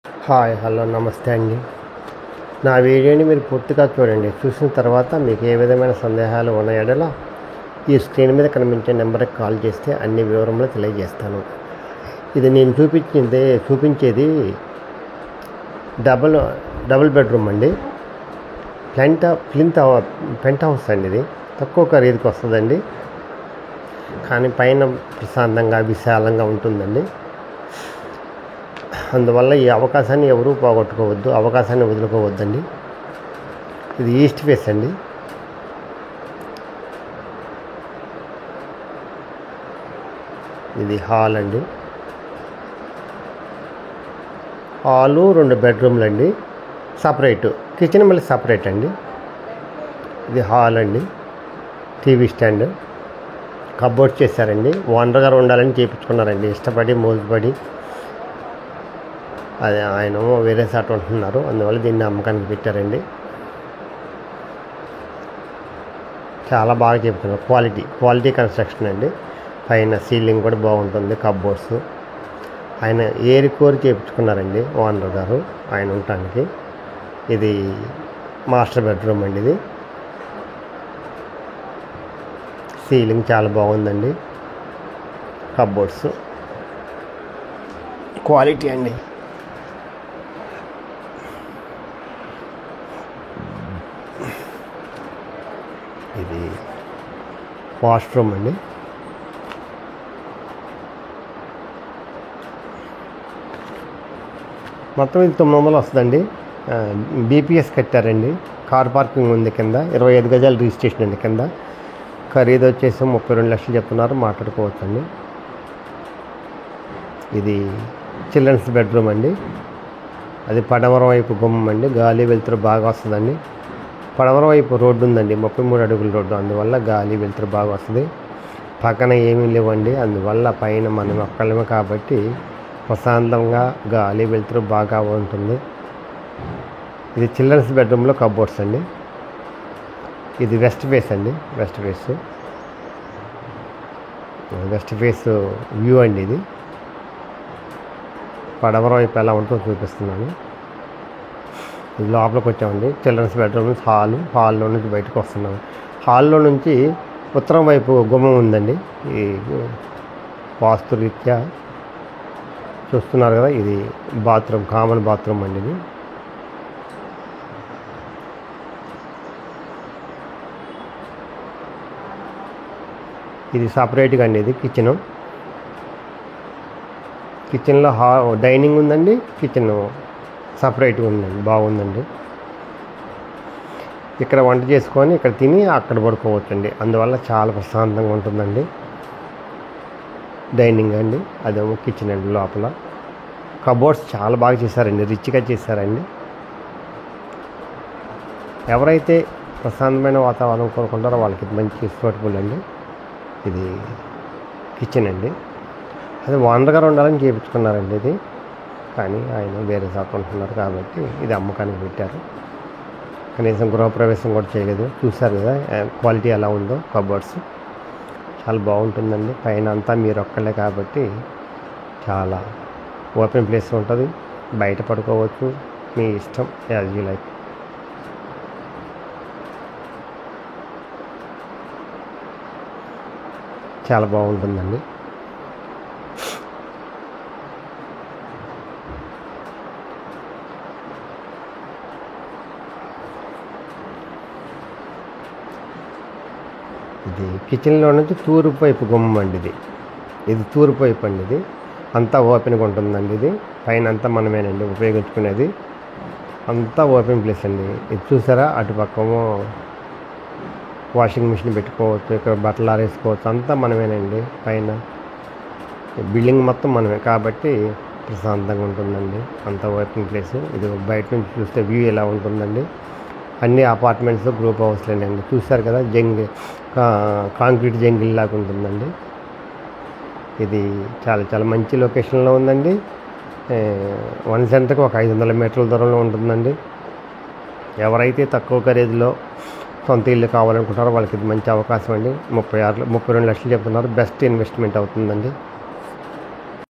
Hi hello నమస్తే అండి. నా వీడియోని మీరు పూర్తిగా చూడండి. చూసిన తర్వాత మీకు ఏ విధమైన సందేహాలు ఉన్న ఎడల ఈ స్క్రీన్ మీద కనిపించే నెంబర్కి కాల్ చేస్తే అన్ని వివరములు తెలియజేస్తాను. ఇది నేను చూపించేది డబుల్ బెడ్రూమ్ అండి. పెంట్ హౌస్ అండి. ఇది తక్కువ ఖరీదుకి వస్తుందండి, కానీ పైన ప్రశాంతంగా విశాలంగా ఉంటుందండి. అందువల్ల ఈ అవకాశాన్ని ఎవరూ పోగొట్టుకోవద్దు, అవకాశాన్ని వదులుకోవద్దండి. ఇది ఈస్ట్ ఫేస్ అండి. ఇది హాల్ అండి. హాలు 2 బెడ్రూమ్లు అండి, సపరేట్. కిచెన్ మళ్ళీ సపరేట్ అండి. ఇది హాల్ అండి. టీవీ స్టాండ్, కబోర్డ్ చేశారండి. ఓనర్ గారు ఉండాలని చేయించుకున్నారండి, ఇష్టపడి మోజుపడి. అది ఆయన వేరే సాట్ ఉంటున్నారు, అందువల్ల దీన్ని అమ్మకానికి పెట్టారండి. చాలా బాగా చెప్తున్నారు. క్వాలిటీ కన్స్ట్రక్షన్ అండి. పైన సీలింగ్ కూడా బాగుంటుంది. కబోర్డ్స్ ఆయన ఏరి కోరి చేయించుకున్నారండి ఓనర్ గారు ఆయన ఉండటానికి. ఇది మాస్టర్ బెడ్రూమ్ అండి. ఇది సీలింగ్ చాలా బాగుందండి. కబోర్డ్స్ క్వాలిటీ అండి. ఇది వాష్రూమ్ అండి. మొత్తం ఇది 900 వస్తుందండి. బీపీఎస్ కట్టారండి. కార్ పార్కింగ్ ఉంది కింద. 25 గజాలు రిజిస్ట్రేషన్ అండి. కింద ఖరీదు వచ్చేసి 32 లక్షలు చెప్తున్నారు, మాట్లాడుకోవచ్చండి. ఇది చిల్డ్రన్స్ బెడ్రూమ్ అండి. అది పడమర వైపు గుమ్మం అండి. గాలి వెలుతురు బాగా వస్తుందండి. పడమర వైపు రోడ్డు ఉందండి, 33 అడుగుల రోడ్డు. అందువల్ల గాలి వెలుతురు బాగా వస్తుంది. పక్కన ఏమీ లేవండి, అందువల్ల పైన మనం ఒక్కళ్ళమే కాబట్టి ప్రశాంతంగా గాలి వెలుతురు బాగా ఉంటుంది. ఇది చిల్డ్రన్స్ బెడ్రూమ్లో కబోర్డ్స్ అండి. ఇది వెస్ట్ ఫేస్ అండి. వెస్ట్ ఫేస్ వ్యూ అండి. ఇది పడమర వైపు ఎలా ఉంటుందో చూపిస్తున్నాను. ఇది లోపలికి వచ్చామండి. చిల్డ్రన్స్ బెడ్రూమ్ నుంచి హాల్లో నుంచి బయటకు వస్తున్నాము. హాల్లో నుంచి ఉత్తరం వైపు గుమ్మం ఉందండి. ఈ వాస్తు రీత్యా చూస్తున్నారు కదా, ఇది బాత్రూమ్, కామన్ బాత్రూమ్ అండి. ఇది సపరేట్గా అండి. ఇది కిచెన్లో డైనింగ్ ఉందండి. కిచెన్ సపరేట్గా ఉందండి, బాగుందండి. ఇక్కడ వంట చేసుకొని ఇక్కడ తిని అక్కడ పడుకోవచ్చండి. అందువల్ల చాలా ప్రశాంతంగా ఉంటుందండి. డైనింగ్ అండి, అదేమో కిచెన్ అండి. లోపల కబోర్డ్స్ చాలా బాగా చేశారండి, రిచ్గా చేశారండి. ఎవరైతే ప్రశాంతమైన వాతావరణం కోరుకుంటారో వాళ్ళకి ఇది మంచి సూటబుల్ అండి. ఇది కిచెన్ అండి. అది ఓనర్ గారు ఉండాలని చేయించుకున్నారండి ఇది, కానీ ఆయన వేరే సాట్ ఉంటున్నారు కాబట్టి ఇది అమ్మకానికి పెట్టారు. కనీసం గృహప్రవేశం కూడా చేయలేదు. చూశారు కదా క్వాలిటీ ఎలా ఉందో. కబోర్డ్స్ చాలా బాగుంటుందండి. పైన అంతా మీరు ఒక్కళ్ళే కాబట్టి చాలా ఓపెన్ ప్లేస్ ఉంటుంది. బయట పడుకోవచ్చు, మీ ఇష్టం, యాజ్ యూ లైక్. చాలా బాగుంటుందండి. ఇది కిచెన్లో నుంచి తూర్పు వైపు గుమ్మం అండి. ఇది తూర్పు వైపు అండి. ఇది అంతా ఓపెన్గా ఉంటుందండి. ఇది పైన అంతా మనమేనండి ఉపయోగించుకునేది. అంతా ఓపెన్ ప్లేస్ అండి. ఇది చూసారా, అటుపక్కమో వాషింగ్ మిషన్ పెట్టుకోవచ్చు, ఇక్కడ బట్టలు ఆరేసుకోవచ్చు, అంతా మనమేనండి. పైన బిల్డింగ్ మొత్తం మనమే కాబట్టి ప్రశాంతంగా ఉంటుందండి. అంతా ఓపెన్ ప్లేస్. ఇది బయట నుంచి చూస్తే వ్యూ ఎలా ఉంటుందండి. అన్ని అపార్ట్మెంట్స్, గ్రూప్ హౌస్లేనండి. చూశారు కదా, కాంక్రీట్ జంగిల్ లాగా ఉంటుందండి. ఇది చాలా చాలా మంచి లొకేషన్లో ఉందండి. వన్ సెంటర్కి ఒక 500 మీటర్ల దూరంలో ఉంటుందండి. ఎవరైతే తక్కువ ఖరీదులో సొంత ఇల్లు కావాలనుకుంటారో వాళ్ళకి ఇది మంచి అవకాశం అండి. 32 లక్షలు చెప్తున్నారు. బెస్ట్ ఇన్వెస్ట్మెంట్ అవుతుందండి.